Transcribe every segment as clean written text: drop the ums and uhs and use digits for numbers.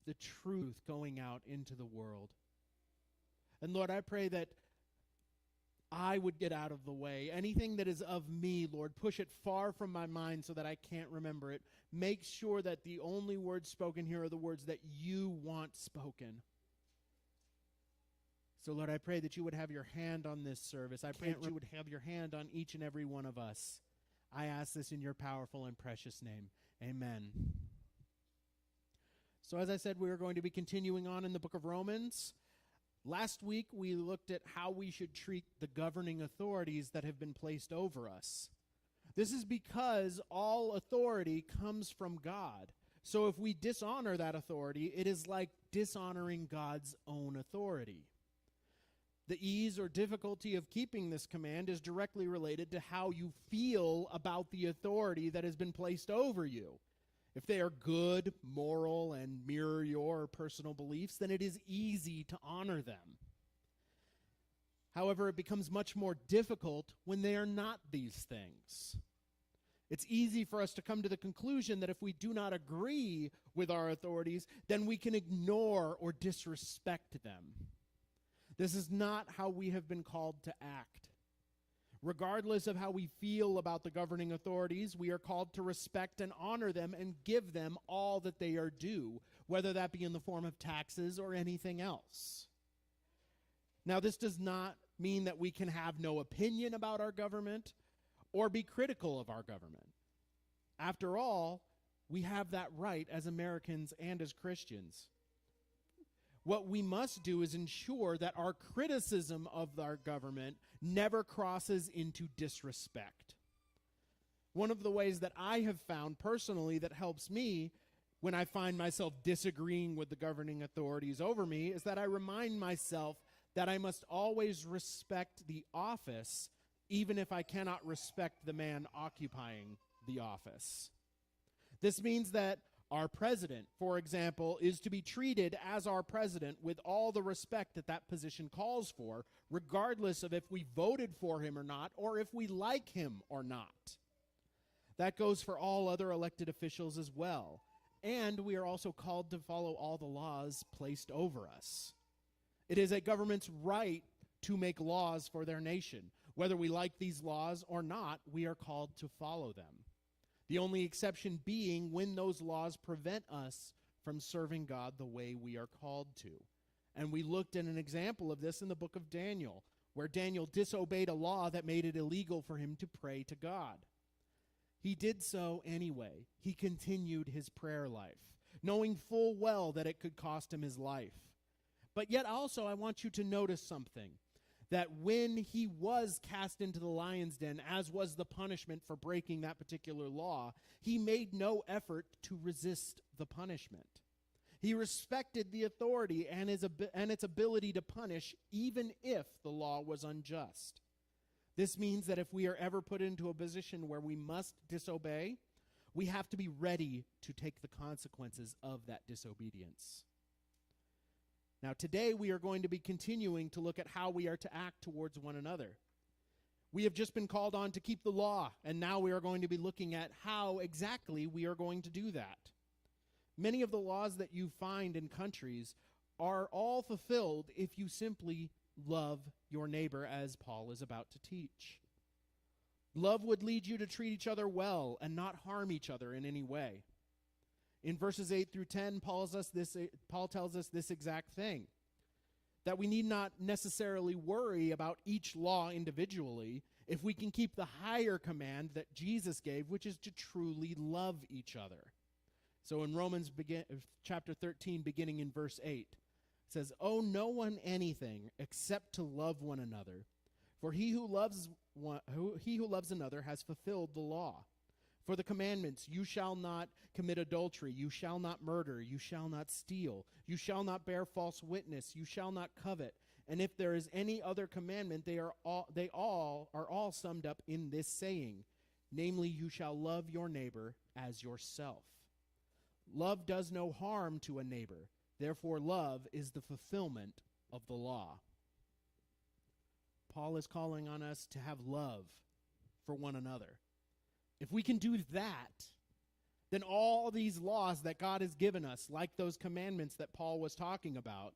the truth going out into the world. And Lord, I pray that I would get out of the way. Anything that is of me, Lord, push it far from my mind so that I can't remember it. Make sure that the only words spoken here are the words that you want spoken. So, Lord, I pray that you would have your hand on this service. I pray that you would have your hand on each and every one of us. I ask this in your powerful and precious name. Amen. So, as I said, we are going to be continuing on in the book of Romans. Last week, we looked at how we should treat the governing authorities that have been placed over us. This is because all authority comes from God. So if we dishonor that authority, it is like dishonoring God's own authority. The ease or difficulty of keeping this command is directly related to how you feel about the authority that has been placed over you. If they are good, moral, and mirror your personal beliefs, then it is easy to honor them. However, it becomes much more difficult when they are not these things. It's easy for us to come to the conclusion that if we do not agree with our authorities, then we can ignore or disrespect them. This is not how we have been called to act. Regardless of how we feel about the governing authorities, we are called to respect and honor them and give them all that they are due, whether that be in the form of taxes or anything else. Now, this does not mean that we can have no opinion about our government or be critical of our government. After all, we have that right as Americans and as Christians. What we must do is ensure that our criticism of our government never crosses into disrespect. One of the ways that I have found personally that helps me when I find myself disagreeing with the governing authorities over me is that I remind myself that I must always respect the office, even if I cannot respect the man occupying the office. This means that our president, for example, is to be treated as our president with all the respect that that position calls for, regardless of if we voted for him or not, or if we like him or not. That goes for all other elected officials as well. And we are also called to follow all the laws placed over us. It is a government's right to make laws for their nation. Whether we like these laws or not, we are called to follow them. The only exception being when those laws prevent us from serving God the way we are called to. And we looked at an example of this in the book of Daniel, where Daniel disobeyed a law that made it illegal for him to pray to God. He did so anyway. He continued his prayer life, knowing full well that it could cost him his life. But yet also I want you to notice something. That when he was cast into the lion's den, as was the punishment for breaking that particular law, he made no effort to resist the punishment. He respected the authority and its ability to punish, even if the law was unjust. This means that if we are ever put into a position where we must disobey, we have to be ready to take the consequences of that disobedience. Now, today we are going to be continuing to look at how we are to act towards one another. We have just been called on to keep the law, and now we are going to be looking at how exactly we are going to do that. Many of the laws that you find in countries are all fulfilled if you simply love your neighbor, as Paul is about to teach. Love would lead you to treat each other well and not harm each other in any way. In verses 8 through 10, Paul tells us this exact thing, that we need not necessarily worry about each law individually if we can keep the higher command that Jesus gave, which is to truly love each other. So in Romans chapter 13, beginning in verse 8, it says, "Owe no one anything except to love one another, for he who loves another has fulfilled the law. For the commandments, you shall not commit adultery, you shall not murder, you shall not steal, you shall not bear false witness, you shall not covet. And if there is any other commandment, they are all summed up in this saying, namely, you shall love your neighbor as yourself. Love does no harm to a neighbor, therefore love is the fulfillment of the law." Paul is calling on us to have love for one another. If we can do that, then all these laws that God has given us, like those commandments that Paul was talking about,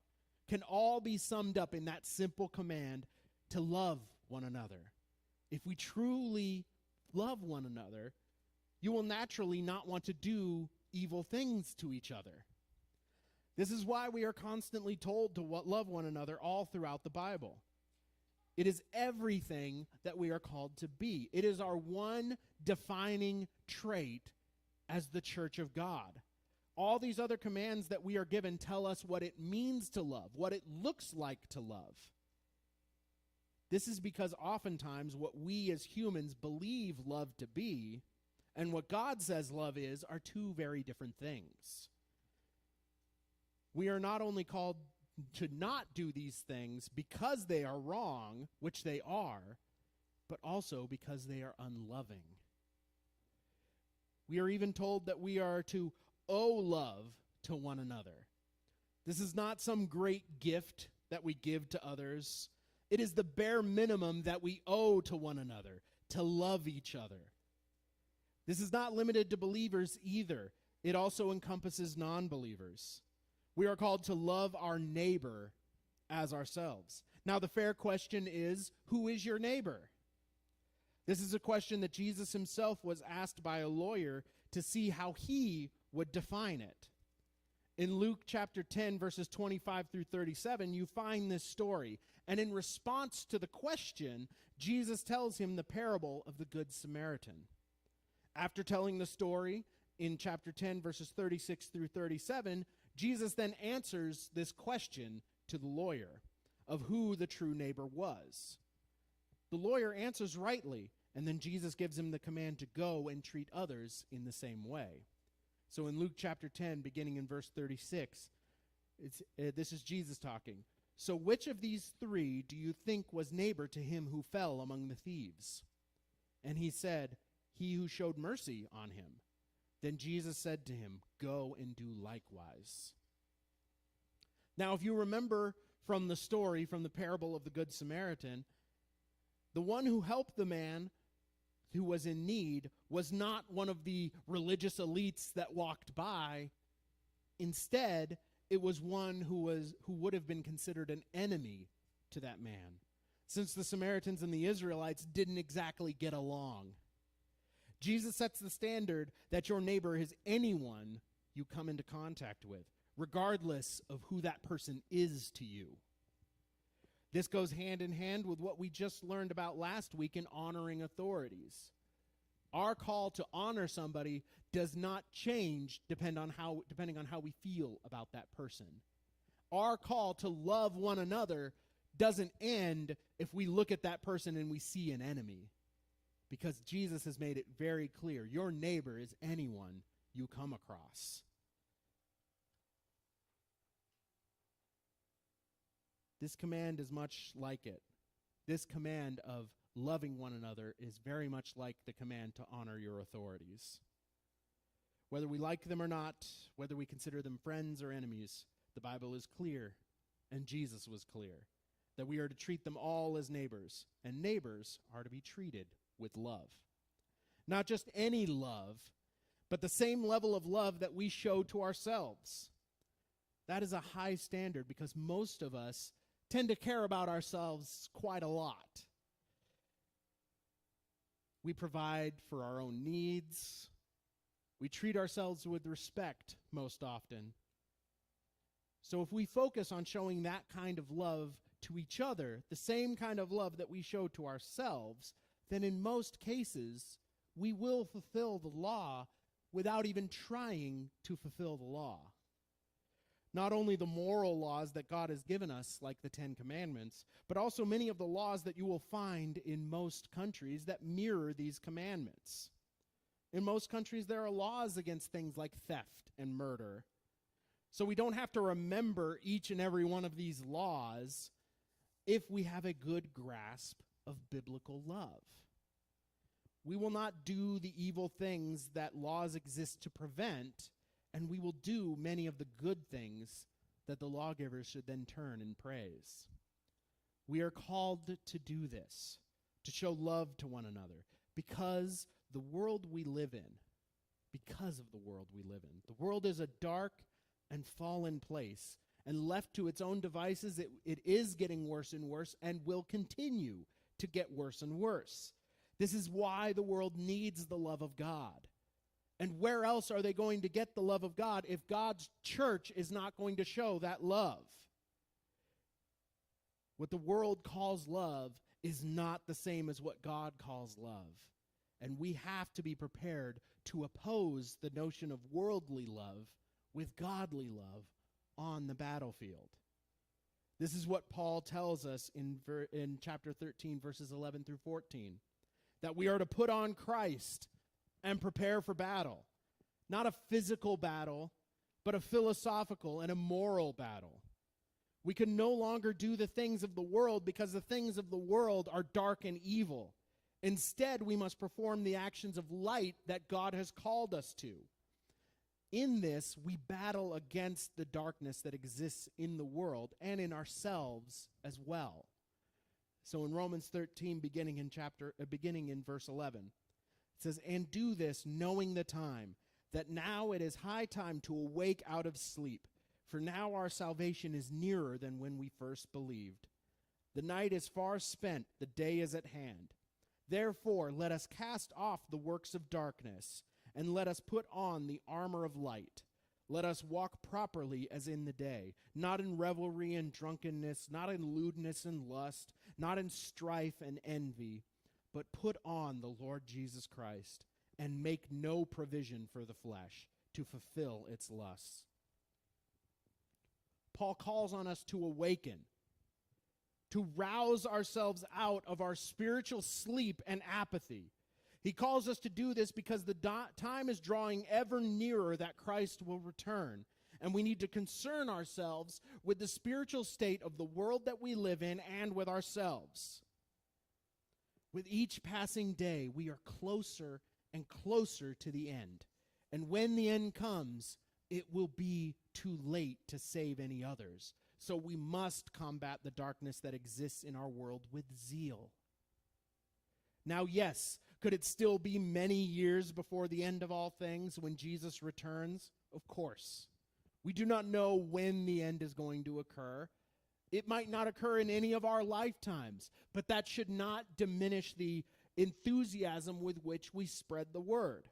can all be summed up in that simple command to love one another. If we truly love one another, you will naturally not want to do evil things to each other. This is why we are constantly told to love one another all throughout the Bible. It is everything that we are called to be. It is our one defining trait as the church of God. All these other commands that we are given tell us what it means to love, what it looks like to love. This is because oftentimes what we as humans believe love to be and what God says love is are two very different things. We are not only called to not do these things because they are wrong, which they are, but also because they are unloving. We are even told that we are to owe love to one another. This is not some great gift that we give to others. It is the bare minimum that we owe to one another, to love each other. This is not limited to believers either. It also encompasses non-believers. We are called to love our neighbor as ourselves. Now, the fair question is, who is your neighbor? This is a question that Jesus himself was asked by a lawyer to see how he would define it. In Luke chapter 10, verses 25 through 37, you find this story. And in response to the question, Jesus tells him the parable of the Good Samaritan. After telling the story in chapter 10, verses 36 through 37, Jesus then answers this question to the lawyer of who the true neighbor was. The lawyer answers rightly, and then Jesus gives him the command to go and treat others in the same way. So in Luke chapter 10, beginning in verse 36, this is Jesus talking. So which of these three do you think was neighbor to him who fell among the thieves? And he said, he who showed mercy on him. Then Jesus said to him, go and do likewise. Now, if you remember from the story, from the parable of the Good Samaritan, the one who helped the man who was in need was not one of the religious elites that walked by. Instead, it was one who would have been considered an enemy to that man, since the Samaritans and the Israelites didn't exactly get along. Jesus sets the standard that your neighbor is anyone you come into contact with, regardless of who that person is to you. This goes hand in hand with what we just learned about last week in honoring authorities. Our call to honor somebody does not change depending on how we feel about that person. Our call to love one another doesn't end if we look at that person and we see an enemy. Because Jesus has made it very clear, your neighbor is anyone you come across. This command is much like it. This command of loving one another is very much like the command to honor your authorities. Whether we like them or not, whether we consider them friends or enemies, the Bible is clear, and Jesus was clear, that we are to treat them all as neighbors, and neighbors are to be treated with love. Not just any love, but the same level of love that we show to ourselves. That is a high standard because most of us tend to care about ourselves quite a lot. We provide for our own needs. We treat ourselves with respect most often. So if we focus on showing that kind of love to each other, the same kind of love that we show to ourselves, then in most cases, we will fulfill the law without even trying to fulfill the law. Not only the moral laws that God has given us, like the Ten Commandments, but also many of the laws that you will find in most countries that mirror these commandments. In most countries, there are laws against things like theft and murder. So we don't have to remember each and every one of these laws if we have a good grasp of biblical love. We will not do the evil things that laws exist to prevent, and we will do many of the good things that the lawgivers should then turn and praise. We are called to do this, to show love to one another, because the world we live in, because of the world we live in. The world is a dark and fallen place, and left to its own devices, it is getting worse and worse and will continue to get worse and worse. This is why the world needs the love of God. And where else are they going to get the love of God if God's church is not going to show that love? What the world calls love is not the same as what God calls love. And we have to be prepared to oppose the notion of worldly love with godly love on the battlefield. This is what Paul tells us in chapter 13, verses 11 through 14, that we are to put on Christ and prepare for battle. Not a physical battle, but a philosophical and a moral battle. We can no longer do the things of the world because the things of the world are dark and evil. Instead, we must perform the actions of light that God has called us to. In this, we battle against the darkness that exists in the world and in ourselves as well. So in Romans 13, beginning in verse 11, it says, "And do this, knowing the time, that now it is high time to awake out of sleep. For now our salvation is nearer than when we first believed. The night is far spent, the day is at hand. Therefore, let us cast off the works of darkness, and let us put on the armor of light. Let us walk properly as in the day, not in revelry and drunkenness, not in lewdness and lust, not in strife and envy, but put on the Lord Jesus Christ, and make no provision for the flesh to fulfill its lusts." Paul calls on us to awaken, to rouse ourselves out of our spiritual sleep and apathy. He calls us to do this because the time is drawing ever nearer that Christ will return, and we need to concern ourselves with the spiritual state of the world that we live in and with ourselves. With each passing day, we are closer and closer to the end, and when the end comes, it will be too late to save any others. So we must combat the darkness that exists in our world with zeal. Now, yes, could it still be many years before the end of all things when Jesus returns? Of course. We do not know when the end is going to occur. It might not occur in any of our lifetimes, but that should not diminish the enthusiasm with which we spread the word.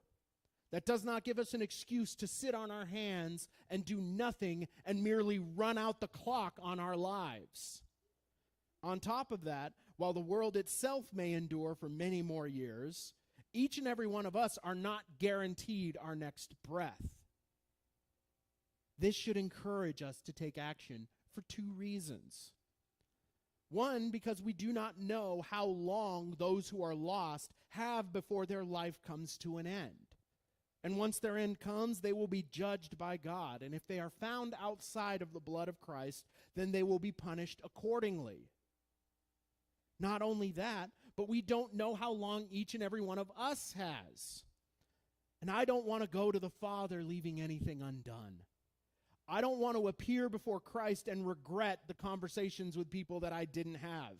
That does not give us an excuse to sit on our hands and do nothing and merely run out the clock on our lives. On top of that, while the world itself may endure for many more years, each and every one of us are not guaranteed our next breath. This should encourage us to take action for two reasons. One, because we do not know how long those who are lost have before their life comes to an end. And once their end comes, they will be judged by God. And if they are found outside of the blood of Christ, then they will be punished accordingly. Not only that, but we don't know how long each and every one of us has. And I don't want to go to the Father leaving anything undone. I don't want to appear before Christ and regret the conversations with people that I didn't have,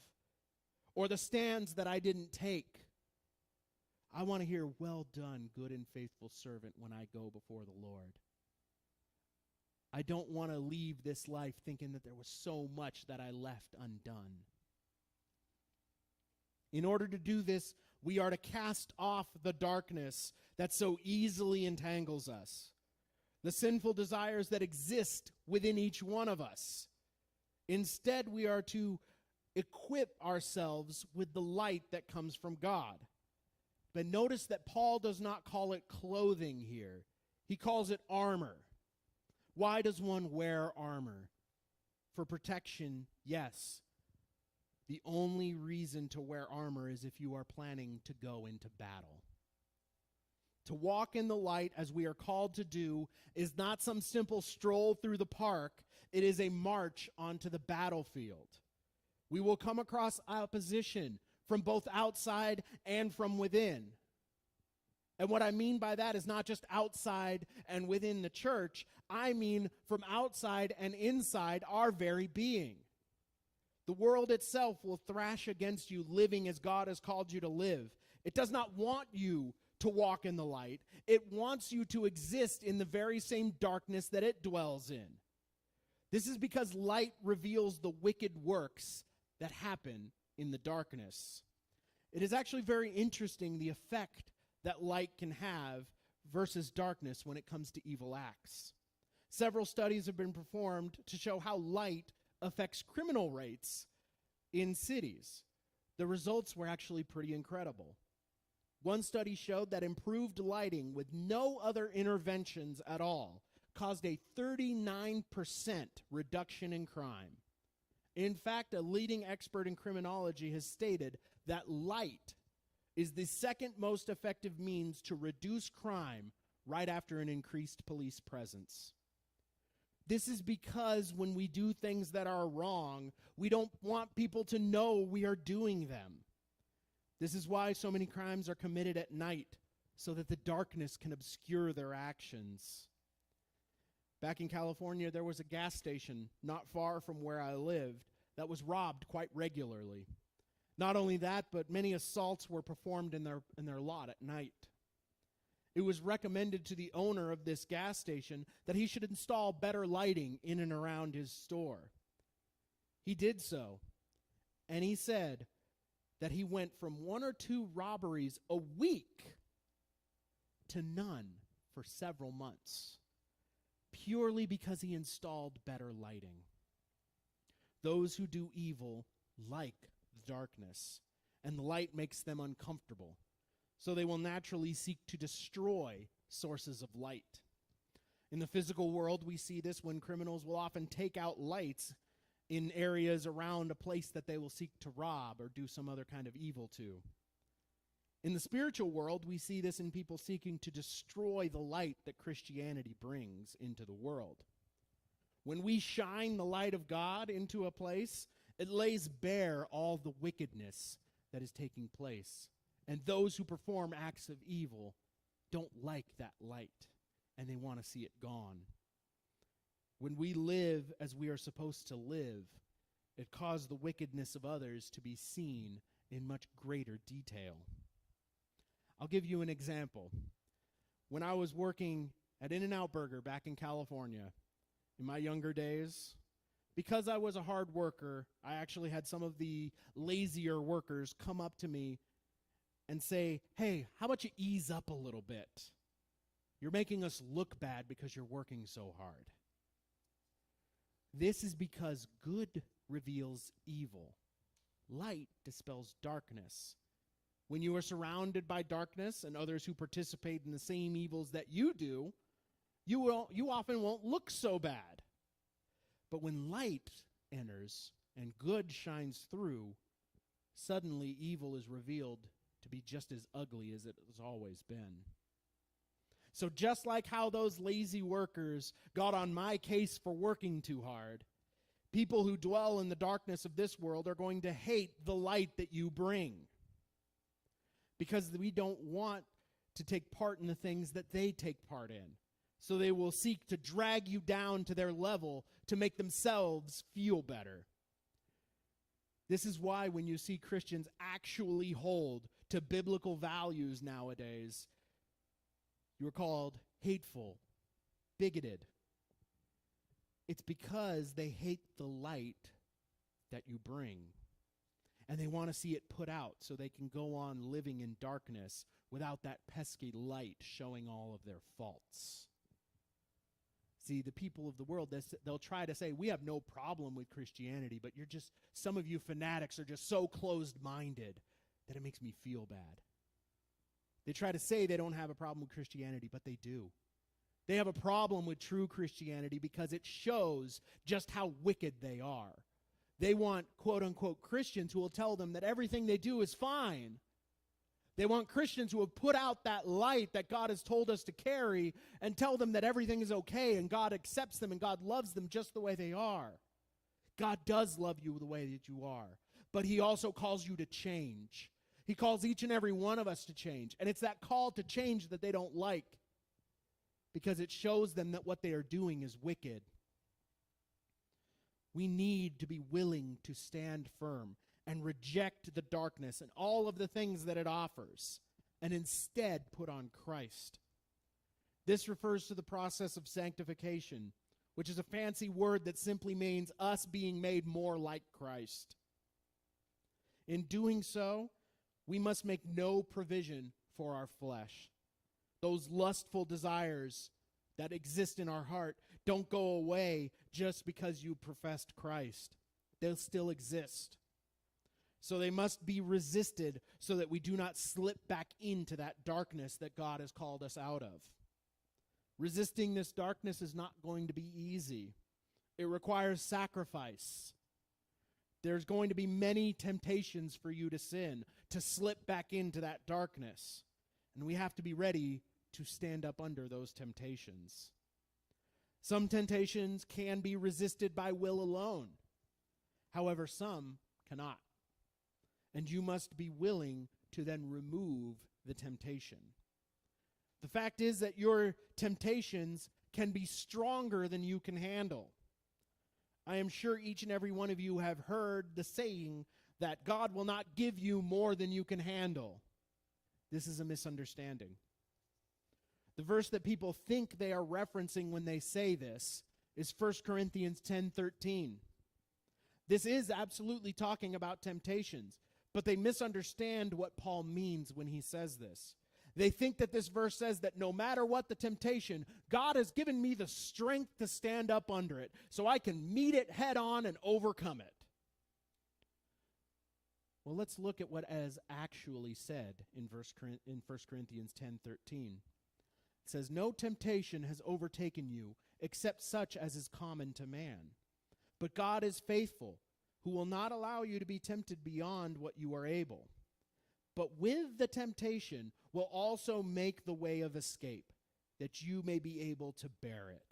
or the stands that I didn't take. I want to hear, "Well done, good and faithful servant," when I go before the Lord. I don't want to leave this life thinking that there was so much that I left undone. In order to do this, we are to cast off the darkness that so easily entangles us, the sinful desires that exist within each one of us. Instead, we are to equip ourselves with the light that comes from God. But notice that Paul does not call it clothing here. He calls it armor. Why does one wear armor? For protection, yes. The only reason to wear armor is if you are planning to go into battle. To walk in the light, as we are called to do, is not some simple stroll through the park. It is a march onto the battlefield. We will come across opposition from both outside and from within. And what I mean by that is not just outside and within the church. I mean from outside and inside our very being. The world itself will thrash against you living as God has called you to live. It does not want you to walk in the light. It wants you to exist in the very same darkness that it dwells in. This is because light reveals the wicked works that happen in the darkness. It is actually very interesting the effect that light can have versus darkness when it comes to evil acts. Several studies have been performed to show how light affects criminal rates in cities. The results were actually pretty incredible. One study showed that improved lighting with no other interventions at all caused a 39% reduction in crime. In fact, a leading expert in criminology has stated that light is the second most effective means to reduce crime right after an increased police presence. This is because when we do things that are wrong, we don't want people to know we are doing them. This is why so many crimes are committed at night, so that the darkness can obscure their actions. Back in California, there was a gas station not far from where I lived that was robbed quite regularly. Not only that, but many assaults were performed in their lot at night. It was recommended to the owner of this gas station that he should install better lighting in and around his store. He did so, and he said that he went from 1 or 2 robberies a week to none for several months, purely because he installed better lighting. Those who do evil like the darkness, and the light makes them uncomfortable, so they will naturally seek to destroy sources of light. In the physical world, we see this when criminals will often take out lights in areas around a place that they will seek to rob or do some other kind of evil to. In the spiritual world, we see this in people seeking to destroy the light that Christianity brings into the world. When we shine the light of God into a place, it lays bare all the wickedness that is taking place. And those who perform acts of evil don't like that light, and they want to see it gone. When we live as we are supposed to live, it causes the wickedness of others to be seen in much greater detail. I'll give you an example. When I was working at In-N-Out Burger back in California, in my younger days, because I was a hard worker, I actually had some of the lazier workers come up to me and say, "Hey, how about you ease up a little bit? You're making us look bad because you're working so hard." This is because good reveals evil. Light dispels darkness. When you are surrounded by darkness and others who participate in the same evils that you do, you often won't look so bad. But when light enters and good shines through, suddenly evil is revealed to be just as ugly as it has always been. So just like how those lazy workers got on my case for working too hard, people who dwell in the darkness of this world are going to hate the light that you bring, because we don't want to take part in the things that they take part in. So they will seek to drag you down to their level to make themselves feel better. This is why when you see Christians actually hold to biblical values nowadays, you're called hateful, bigoted. It's because they hate the light that you bring. And they want to see it put out so they can go on living in darkness without that pesky light showing all of their faults. See, the people of the world, they'll try to say, "We have no problem with Christianity, but some of you fanatics are just so closed-minded that it makes me feel bad." They try to say they don't have a problem with Christianity, but they do. They have a problem with true Christianity because it shows just how wicked they are. They want quote-unquote Christians who will tell them that everything they do is fine. They want Christians who have put out that light that God has told us to carry and tell them that everything is okay and God accepts them and God loves them just the way they are. God does love you the way that you are, but he also calls you to change. He calls each and every one of us to change, and it's that call to change that they don't like because it shows them that what they are doing is wicked. We need to be willing to stand firm and reject the darkness and all of the things that it offers, and instead put on Christ. This refers to the process of sanctification, which is a fancy word that simply means us being made more like Christ. In doing so, we must make no provision for our flesh. Those lustful desires that exist in our heart don't go away just because you professed Christ. They'll still exist. So they must be resisted so that we do not slip back into that darkness that God has called us out of. Resisting this darkness is not going to be easy. It requires sacrifice. There's going to be many temptations for you to sin, to slip back into that darkness. And we have to be ready to stand up under those temptations. Some temptations can be resisted by will alone. However, some cannot. And you must be willing to then remove the temptation. The fact is that your temptations can be stronger than you can handle. I am sure each and every one of you have heard the saying that God will not give you more than you can handle. This is a misunderstanding. The verse that people think they are referencing when they say this is 1 Corinthians 10:13. This is absolutely talking about temptations, but they misunderstand what Paul means when he says this. They think that this verse says that no matter what the temptation, God has given me the strength to stand up under it so I can meet it head on and overcome it. Well, let's look at what is actually said in 1 Corinthians 10:13. It says, "No temptation has overtaken you except such as is common to man. But God is faithful, who will not allow you to be tempted beyond what you are able. But with the temptation will also make the way of escape, that you may be able to bear it."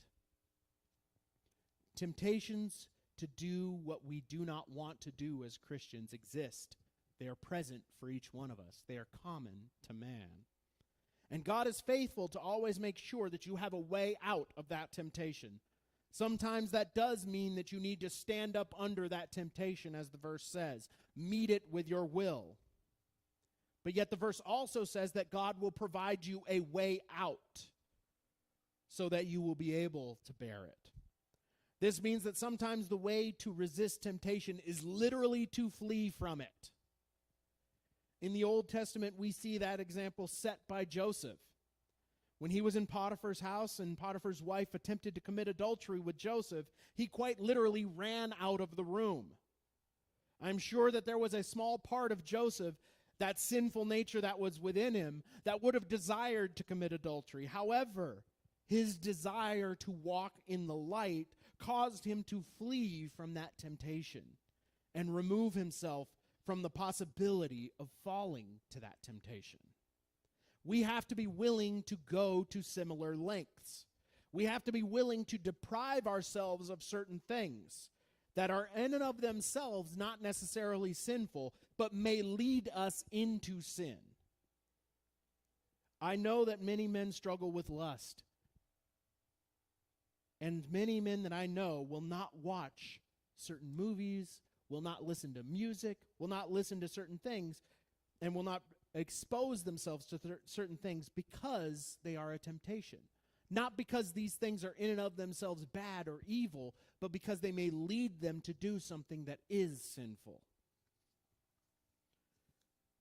Temptations to do what we do not want to do as Christians exist. They are present for each one of us. They are common to man. And God is faithful to always make sure that you have a way out of that temptation. Sometimes that does mean that you need to stand up under that temptation, as the verse says. Meet it with your will. But yet the verse also says that God will provide you a way out so that you will be able to bear it. This means that sometimes the way to resist temptation is literally to flee from it. In the Old Testament, we see that example set by Joseph. When he was in Potiphar's house and Potiphar's wife attempted to commit adultery with Joseph, he quite literally ran out of the room. I'm sure that there was a small part of Joseph, that sinful nature that was within him, that would have desired to commit adultery. However, his desire to walk in the light caused him to flee from that temptation and remove himself from the possibility of falling to that temptation. We have to be willing to go to similar lengths. We have to be willing to deprive ourselves of certain things that are in and of themselves not necessarily sinful, but may lead us into sin. I know that many men struggle with lust. And many men that I know will not watch certain movies, will not listen to music, will not listen to certain things, and will not expose themselves to certain things because they are a temptation. Not because these things are in and of themselves bad or evil, but because they may lead them to do something that is sinful.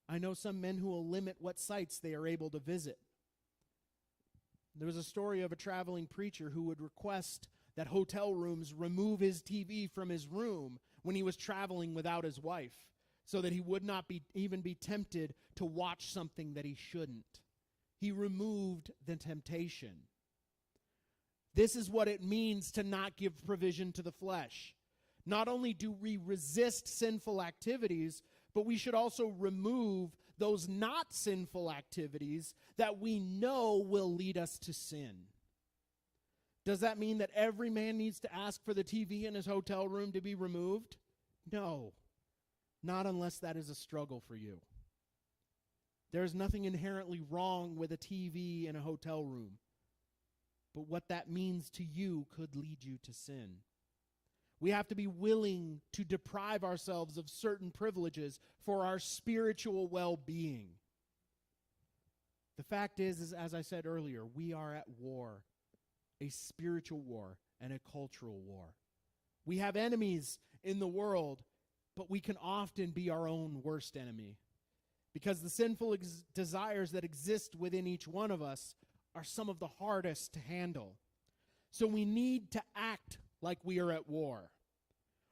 I know some men who will limit what sites they are able to visit. There was a story of a traveling preacher who would request that hotel rooms remove his TV from his room when he was traveling without his wife, so that he would not even be tempted to watch something that he shouldn't. He removed the temptation. This is what it means to not give provision to the flesh. Not only do we resist sinful activities, but we should also remove those not sinful activities that we know will lead us to sin. Does that mean that every man needs to ask for the TV in his hotel room to be removed? No, not unless that is a struggle for you. There's nothing inherently wrong with a TV in a hotel room, but what that means to you could lead you to sin. We have to be willing to deprive ourselves of certain privileges for our spiritual well-being. The fact is, as I said earlier, we are at war, a spiritual war and a cultural war. We have enemies in the world, but we can often be our own worst enemy because the sinful desires that exist within each one of us are some of the hardest to handle. So we need to act like we are at war.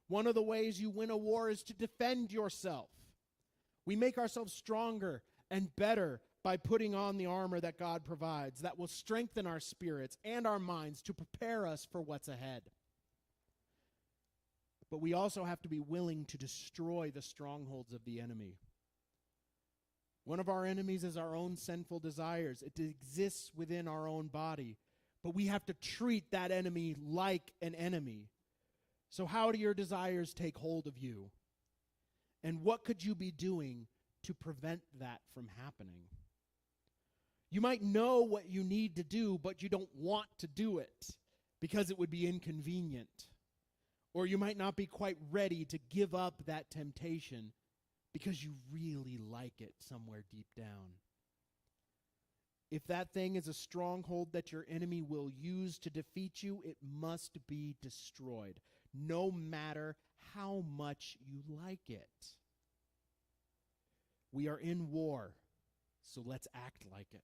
One of the ways you win a war is to defend yourself. We make ourselves stronger and better by putting on the armor that God provides that will strengthen our spirits and our minds to prepare us for what's ahead. But we also have to be willing to destroy the strongholds of the enemy. One of our enemies is our own sinful desires. It exists within our own body, but we have to treat that enemy like an enemy. So how do your desires take hold of you? And what could you be doing to prevent that from happening? You might know what you need to do, but you don't want to do it because it would be inconvenient. Or you might not be quite ready to give up that temptation because you really like it somewhere deep down. If that thing is a stronghold that your enemy will use to defeat you, it must be destroyed, no matter how much you like it. We are in war, so let's act like it.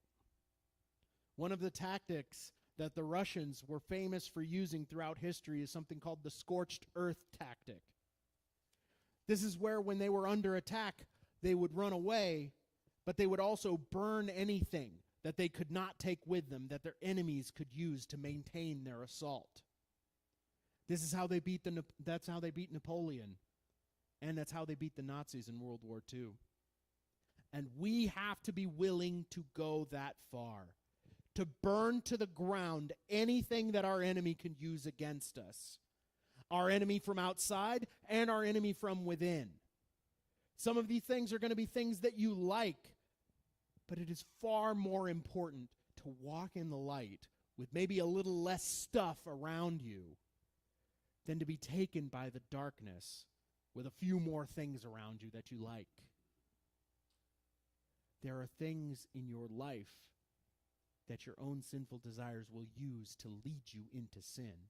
One of the tactics that the Russians were famous for using throughout history is something called the scorched earth tactic. This is where when they were under attack, they would run away, but they would also burn anything that they could not take with them that their enemies could use to maintain their assault. This is how they beat that's how they beat Napoleon, and that's how they beat the Nazis in World War II. And we have to be willing to go that far, to burn to the ground anything that our enemy can use against us. Our enemy from outside and our enemy from within. Some of these things are going to be things that you like, but it is far more important to walk in the light with maybe a little less stuff around you than to be taken by the darkness with a few more things around you that you like. There are things in your life that your own sinful desires will use to lead you into sin.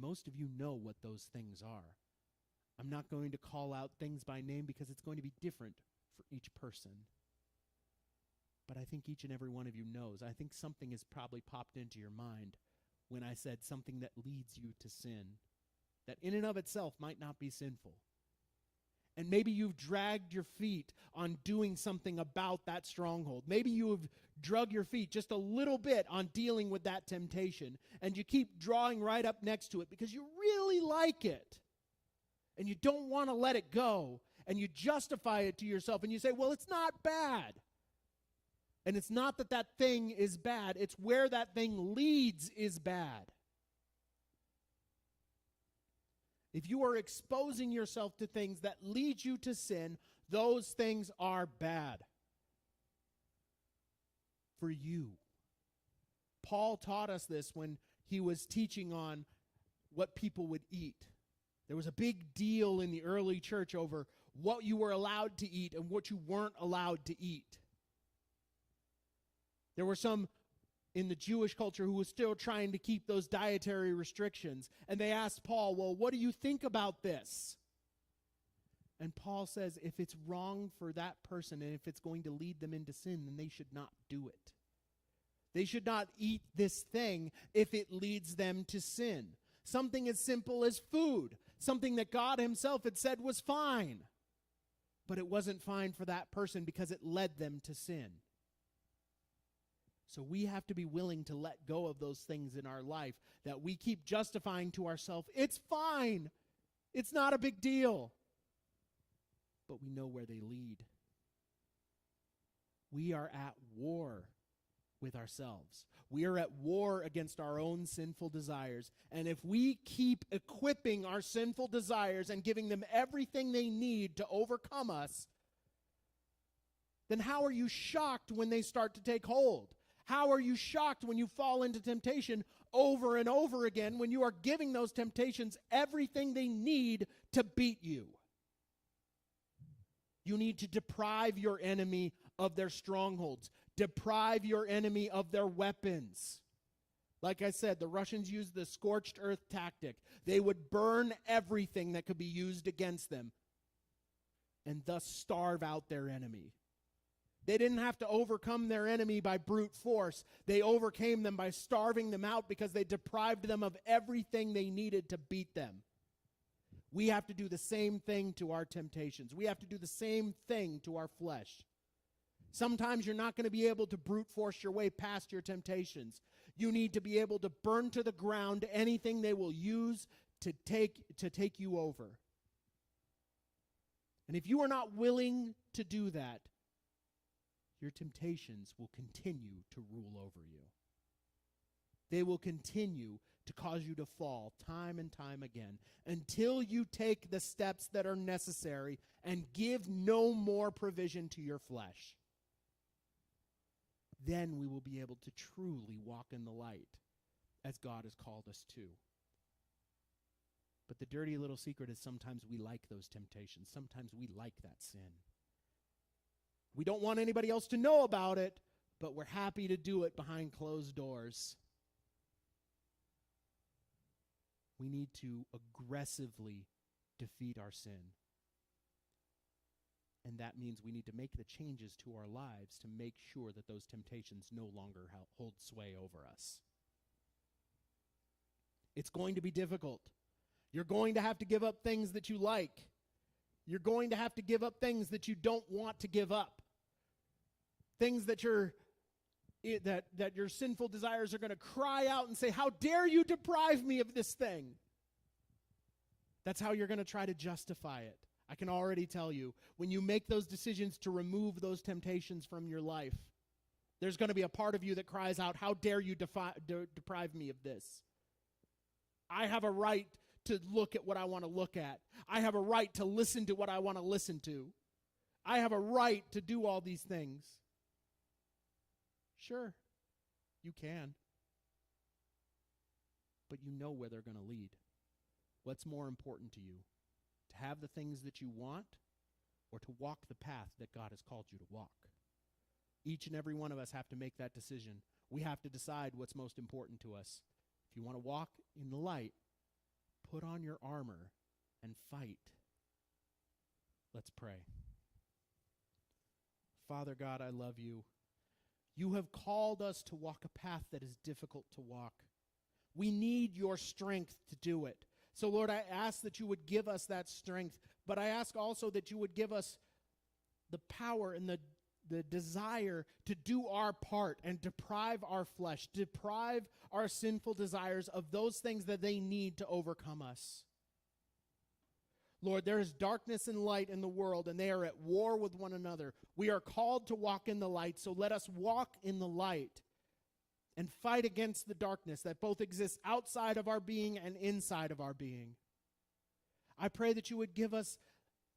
Most of you know what those things are. I'm not going to call out things by name because it's going to be different for each person. But I think each and every one of you knows. I think something has probably popped into your mind when I said something that leads you to sin, that in and of itself might not be sinful. And maybe you've dragged your feet on doing something about that stronghold. Maybe you have drug your feet just a little bit on dealing with that temptation, and you keep drawing right up next to it because you really like it, and you don't want to let it go, and you justify it to yourself, and you say, well, it's not bad. And it's not that that thing is bad. It's where that thing leads is bad. If you are exposing yourself to things that lead you to sin, those things are bad for you. Paul taught us this when he was teaching on what people would eat. There was a big deal in the early church over what you were allowed to eat and what you weren't allowed to eat. There were some in the Jewish culture who was still trying to keep those dietary restrictions. And they asked Paul, well, what do you think about this? And Paul says, if it's wrong for that person and if it's going to lead them into sin, then they should not do it. They should not eat this thing if it leads them to sin. Something as simple as food, something that God himself had said was fine. But it wasn't fine for that person because it led them to sin. So we have to be willing to let go of those things in our life that we keep justifying to ourselves. It's fine. It's not a big deal. But we know where they lead. We are at war with ourselves. We are at war against our own sinful desires. And if we keep equipping our sinful desires and giving them everything they need to overcome us, then how are you shocked when they start to take hold? How are you shocked when you fall into temptation over and over again when you are giving those temptations everything they need to beat you? You need to deprive your enemy of their strongholds. Deprive your enemy of their weapons. Like I said, the Russians used the scorched earth tactic. They would burn everything that could be used against them and thus starve out their enemy. They didn't have to overcome their enemy by brute force. They overcame them by starving them out because they deprived them of everything they needed to beat them. We have to do the same thing to our temptations. We have to do the same thing to our flesh. Sometimes you're not going to be able to brute force your way past your temptations. You need to be able to burn to the ground anything they will use to take you over. And if you are not willing to do that, your temptations will continue to rule over you. They will continue to cause you to fall time and time again until you take the steps that are necessary and give no more provision to your flesh. Then we will be able to truly walk in the light as God has called us to. But the dirty little secret is sometimes we like those temptations. Sometimes we like that sin. We don't want anybody else to know about it, but we're happy to do it behind closed doors. We need to aggressively defeat our sin. And that means we need to make the changes to our lives to make sure that those temptations no longer hold sway over us. It's going to be difficult. You're going to have to give up things that you like. You're going to have to give up things that you don't want to give up. Things that your sinful desires are going to cry out and say, "How dare you deprive me of this thing?" That's how you're going to try to justify it. I can already tell you, when you make those decisions to remove those temptations from your life, there's going to be a part of you that cries out, "How dare you deprive me of this? I have a right to look at what I want to look at. I have a right to listen to what I want to listen to. I have a right to do all these things." Sure, you can. But you know where they're going to lead. What's more important to you? To have the things that you want, or to walk the path that God has called you to walk? Each and every one of us have to make that decision. We have to decide what's most important to us. If you want to walk in the light, put on your armor and fight. Let's pray. Father God, I love you. You have called us to walk a path that is difficult to walk. We need your strength to do it. So, Lord, I ask that you would give us that strength, but I ask also that you would give us the power and the desire to do our part and deprive our flesh, deprive our sinful desires of those things that they need to overcome us. Lord, there is darkness and light in the world, and they are at war with one another. We are called to walk in the light, so let us walk in the light and fight against the darkness that both exists outside of our being and inside of our being. I pray that you would give us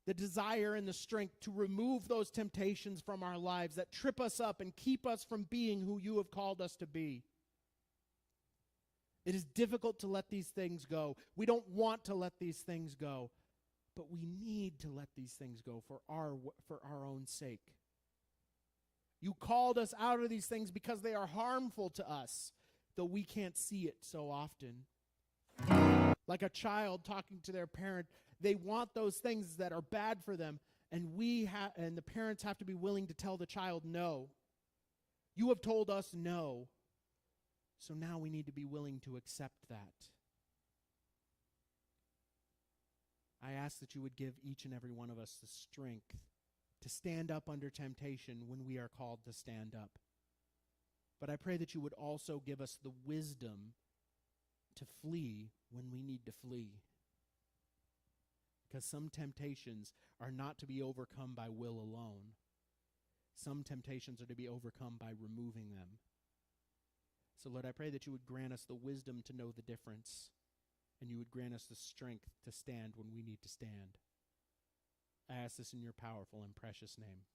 the desire and the strength to remove those temptations from our lives that trip us up and keep us from being who you have called us to be. It is difficult to let these things go. We don't want to let these things go, but we need to let these things go for our own sake. You called us out of these things because they are harmful to us, though we can't see it so often. Like a child talking to their parent, they want those things that are bad for them, and the parents have to be willing to tell the child no. You have told us no, so now we need to be willing to accept that. I ask that you would give each and every one of us the strength to stand up under temptation when we are called to stand up. But I pray that you would also give us the wisdom to flee when we need to flee. Because some temptations are not to be overcome by will alone. Some temptations are to be overcome by removing them. So Lord, I pray that you would grant us the wisdom to know the difference, and you would grant us the strength to stand when we need to stand. I ask this in your powerful and precious name.